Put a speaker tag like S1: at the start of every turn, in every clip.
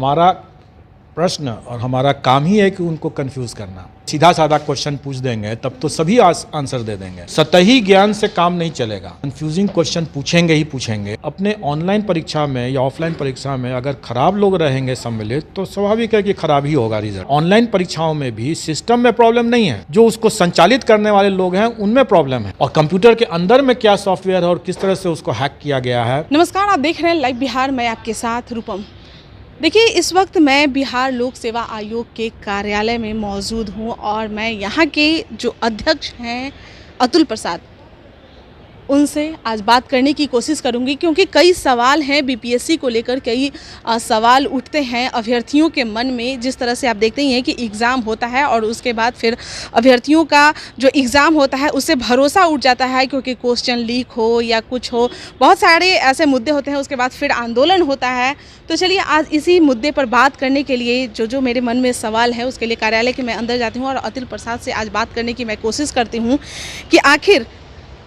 S1: हमारा प्रश्न और हमारा काम ही है कि उनको कंफ्यूज करना। सीधा साधा क्वेश्चन पूछ देंगे तब तो सभी आंसर दे देंगे। सतही ज्ञान से काम नहीं चलेगा। कंफ्यूजिंग क्वेश्चन पूछेंगे ही पूछेंगे। अपने ऑनलाइन परीक्षा में या ऑफलाइन परीक्षा में अगर खराब लोग रहेंगे सम्मिलित तो स्वाभाविक है कि खराब ही होगा रिजल्ट। ऑनलाइन परीक्षाओं में भी सिस्टम में प्रॉब्लम नहीं है, जो उसको संचालित करने वाले लोग हैं उनमें प्रॉब्लम है। और कंप्यूटर के अंदर में क्या सॉफ्टवेयर है और किस तरह से उसको हैक किया गया है।
S2: नमस्कार, आप देख रहे हैं लाइव बिहार। मैं आपके साथ रूपम। देखिए, इस वक्त मैं बिहार लोक सेवा आयोग के कार्यालय में मौजूद हूं और मैं यहां के जो अध्यक्ष हैं अतुल प्रसाद, उनसे आज बात करने की कोशिश करूंगी, क्योंकि कई सवाल हैं बीपीएससी को लेकर। कई सवाल उठते हैं अभ्यर्थियों के मन में। जिस तरह से आप देखते ही हैं कि एग्ज़ाम होता है और उसके बाद फिर अभ्यर्थियों का जो एग्ज़ाम होता है उससे भरोसा उठ जाता है, क्योंकि क्वेश्चन लीक हो या कुछ हो, बहुत सारे ऐसे मुद्दे होते हैं। उसके बाद फिर आंदोलन होता है। तो चलिए आज इसी मुद्दे पर बात करने के लिए जो मेरे मन में सवाल है उसके लिए कार्यालय के मैं अंदर जाती हूँ और अतुल प्रसाद से आज बात करने की मैं कोशिश करती हूँ कि आखिर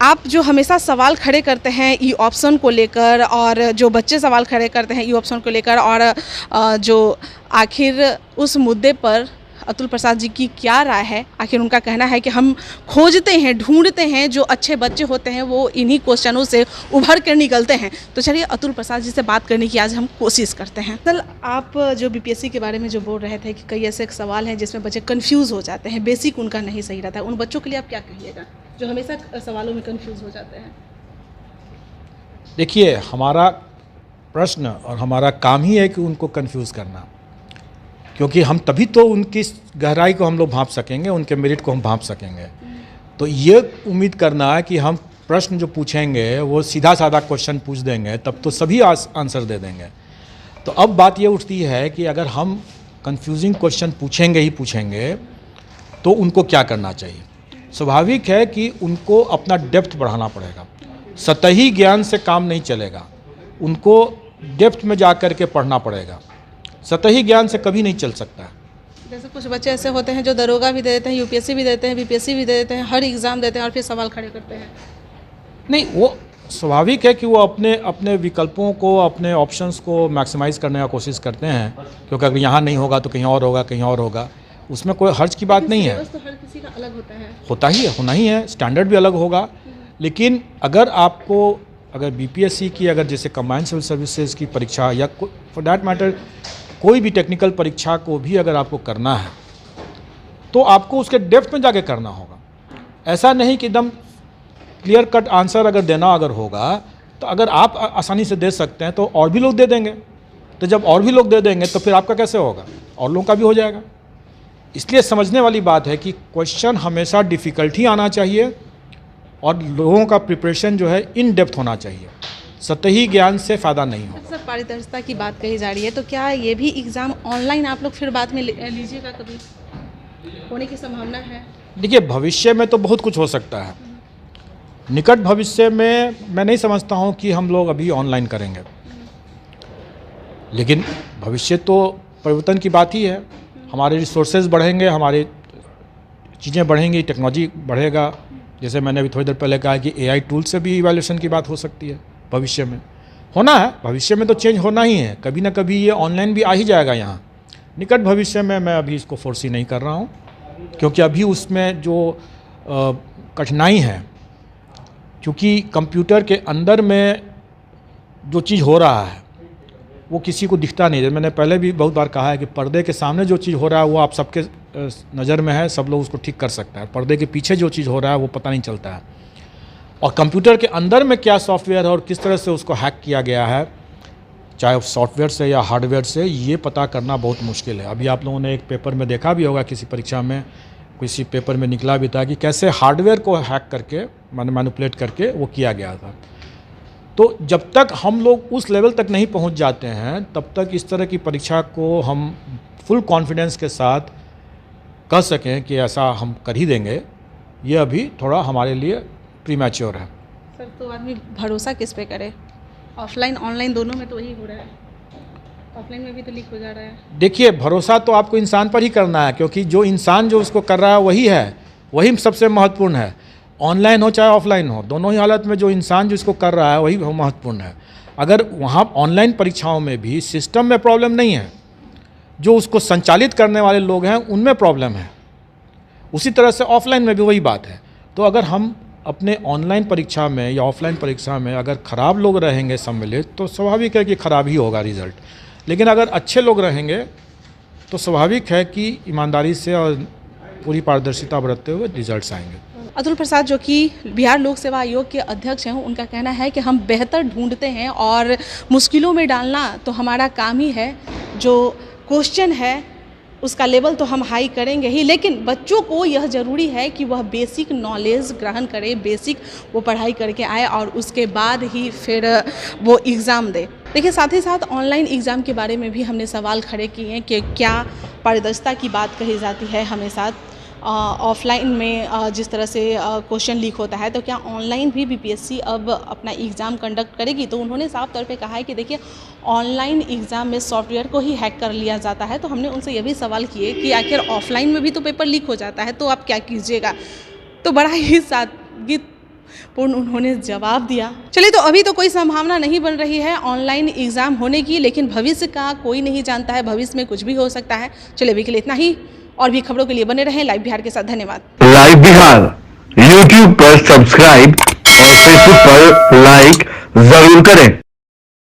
S2: आप जो हमेशा सवाल खड़े करते हैं ई ऑप्शन को लेकर, और जो बच्चे सवाल खड़े करते हैं ई ऑप्शन को लेकर, और जो आखिर उस मुद्दे पर अतुल प्रसाद जी की क्या राय है। आखिर उनका कहना है कि हम खोजते हैं, ढूंढते हैं, जो अच्छे बच्चे होते हैं वो इन्हीं क्वेश्चनों से उभर कर निकलते हैं। तो चलिए अतुल प्रसाद जी से बात करने की आज हम कोशिश करते हैं। कल आप जो बीपीएससी के बारे में जो बोल रहे थे कि कई ऐसे सवाल हैं जिसमें बच्चे कन्फ्यूज़ हो जाते हैं, बेसिक उनका नहीं सही रहता है, उन बच्चों के लिए आप क्या कहिएगा जो हमेशा सवालों में कन्फ्यूज़ हो जाते हैं?
S1: देखिए, हमारा प्रश्न और हमारा काम ही है कि उनको कंफ्यूज करना, क्योंकि हम तभी तो उनकी गहराई को हम लोग भांप सकेंगे, उनके मेरिट को हम भांप सकेंगे। तो ये उम्मीद करना है कि हम प्रश्न जो पूछेंगे वो सीधा साधा क्वेश्चन पूछ देंगे तब तो सभी आंसर दे देंगे। तो अब बात ये उठती है कि अगर हम कंफ्यूजिंग क्वेश्चन पूछेंगे ही पूछेंगे तो उनको क्या करना चाहिए। स्वाभाविक है कि उनको अपना डेप्थ बढ़ाना पड़ेगा। सतही ज्ञान से काम नहीं चलेगा, उनको डेप्थ में जा कर के पढ़ना पड़ेगा। सतही ज्ञान से कभी नहीं चल सकता है।
S2: जैसे कुछ बच्चे ऐसे होते हैं जो दरोगा भी दे देते हैं, यूपीएससी भी देते हैं, बीपीएससी भी दे देते हैं, हर एग्ज़ाम देते हैं और फिर सवाल खड़े करते हैं।
S1: नहीं, वो स्वाभाविक है कि वो अपने विकल्पों को, अपने ऑप्शंस को मैक्सिमाइज करने का कोशिश करते हैं, क्योंकि अगर यहाँ नहीं होगा तो कहीं और होगा, कहीं और होगा। उसमें कोई हर्ज की बात नहीं है।
S2: तो हर किसी का अलग होता है,
S1: होता ही है, होना ही है, स्टैंडर्ड भी अलग होगा। लेकिन अगर बीपीएससी की, अगर जैसे कंबाइंड सिविल सर्विसेज की परीक्षा या फॉर दैट मैटर कोई भी टेक्निकल परीक्षा को भी अगर आपको करना है तो आपको उसके डेप्थ में जाके करना होगा। ऐसा नहीं कि एकदम क्लियर कट आंसर अगर देना होगा तो अगर आप आसानी से दे सकते हैं तो और भी लोग दे देंगे। तो जब और भी लोग दे देंगे तो फिर आपका कैसे होगा, और लोगों का भी हो जाएगा। इसलिए समझने वाली बात है कि क्वेश्चन हमेशा डिफ़िकल्ट ही आना चाहिए और लोगों का प्रिपरेशन जो है इन डेप्थ होना चाहिए। सतही ज्ञान से फ़ायदा नहीं होगा।
S2: अक्सर पारदर्शिता की बात कही जा रही है, तो क्या ये भी एग्ज़ाम ऑनलाइन आप लोग फिर बाद में लीजिएगा, कभी होने की संभावना है?
S1: देखिए, भविष्य में तो बहुत कुछ हो सकता है। निकट भविष्य में मैं नहीं समझता हूँ कि हम लोग अभी ऑनलाइन करेंगे, लेकिन भविष्य तो परिवर्तन की बात ही है। हमारे रिसोर्सेज बढ़ेंगे, हमारी चीज़ें बढ़ेंगी, टेक्नोलॉजी बढ़ेगा। जैसे मैंने अभी थोड़ी देर पहले कहा कि एआई टूल से भी इवैल्यूएशन की बात हो सकती है। भविष्य में होना है, भविष्य में तो चेंज होना ही है। कभी ना कभी ये ऑनलाइन भी आ ही जाएगा यहाँ। निकट भविष्य में मैं अभी इसको फोर्सी नहीं कर रहा हूँ, क्योंकि अभी उसमें जो कठिनाई है, क्योंकि कंप्यूटर के अंदर में जो चीज़ हो रहा है वो किसी को दिखता नहीं है। मैंने पहले भी बहुत बार कहा है कि पर्दे के सामने जो चीज़ हो रहा है वो आप सबके नज़र में है, सब लोग उसको ठीक कर सकते हैं। पर्दे के पीछे जो चीज़ हो रहा है वो पता नहीं चलता है। और कंप्यूटर के अंदर में क्या सॉफ्टवेयर है और किस तरह से उसको हैक किया गया है, चाहे सॉफ्टवेयर से या हार्डवेयर से, ये पता करना बहुत मुश्किल है। अभी आप लोगों ने एक पेपर में देखा भी होगा, किसी परीक्षा में किसी पेपर में निकला भी था कि कैसे हार्डवेयर को हैक करके, मैनिपुलेट करके वो किया गया था। तो जब तक हम लोग उस लेवल तक नहीं पहुंच जाते हैं तब तक इस तरह की परीक्षा को हम फुल कॉन्फिडेंस के साथ कह सकें कि ऐसा हम कर ही देंगे, ये अभी थोड़ा हमारे लिए प्रीमैच्योर है।
S2: सर, तो आदमी भरोसा किस पे करे? ऑफलाइन ऑनलाइन दोनों में तो वही हो रहा है, ऑफलाइन में भी तो लीक हो जा रहा है।
S1: देखिए, भरोसा तो आपको इंसान पर ही करना है, क्योंकि जो इंसान जो उसको कर रहा है वही सबसे महत्वपूर्ण है। ऑनलाइन हो चाहे ऑफलाइन हो, दोनों ही हालत में जो इंसान जिसको कर रहा है वही महत्वपूर्ण है। अगर वहाँ ऑनलाइन परीक्षाओं में भी सिस्टम में प्रॉब्लम नहीं है, जो उसको संचालित करने वाले लोग हैं उनमें प्रॉब्लम है। उसी तरह से ऑफलाइन में भी वही बात है। तो अगर हम अपने ऑनलाइन परीक्षा में या ऑफलाइन परीक्षा में अगर ख़राब लोग रहेंगे सम्मिलित, तो स्वाभाविक है कि ख़राब ही होगा रिज़ल्ट। लेकिन अगर अच्छे लोग रहेंगे तो स्वाभाविक है कि ईमानदारी से और पूरी पारदर्शिता बरतते हुए रिजल्ट्स आएंगे।
S2: अतुल प्रसाद जो कि बिहार लोक सेवा आयोग के अध्यक्ष हैं, उनका कहना है कि हम बेहतर ढूंढते हैं और मुश्किलों में डालना तो हमारा काम ही है। जो क्वेश्चन है उसका लेवल तो हम हाई करेंगे ही, लेकिन बच्चों को यह ज़रूरी है कि वह बेसिक नॉलेज ग्रहण करे, बेसिक वो पढ़ाई करके आए और उसके बाद ही फिर वो एग्ज़ाम दे। देखिए, साथ ही साथ ऑनलाइन एग्ज़ाम के बारे में भी हमने सवाल खड़े किए हैं कि क्या पारदर्शिता की बात कही जाती है हमेशा ऑफलाइन में जिस तरह से क्वेश्चन लीक होता है, तो क्या ऑनलाइन भी बीपीएससी अब अपना एग्ज़ाम कंडक्ट करेगी? तो उन्होंने साफ तौर पे कहा है कि देखिए, ऑनलाइन एग्ज़ाम में सॉफ्टवेयर को ही हैक कर लिया जाता है। तो हमने उनसे ये भी सवाल किए कि आखिर ऑफलाइन में भी तो पेपर लीक हो जाता है, तो आप क्या कीजिएगा? तो बड़ा ही सादगीपूर्ण उन्होंने जवाब दिया। चलिए, तो अभी तो कोई संभावना नहीं बन रही है ऑनलाइन एग्ज़ाम होने की, लेकिन भविष्य का कोई नहीं जानता है, भविष्य में कुछ भी हो सकता है। चलिए, अभी के लिए इतना ही। और भी खबरों के लिए बने रहें लाइव बिहार के साथ। धन्यवाद।
S3: लाइव बिहार YouTube पर सब्सक्राइब और Facebook पर लाइक जरूर करें।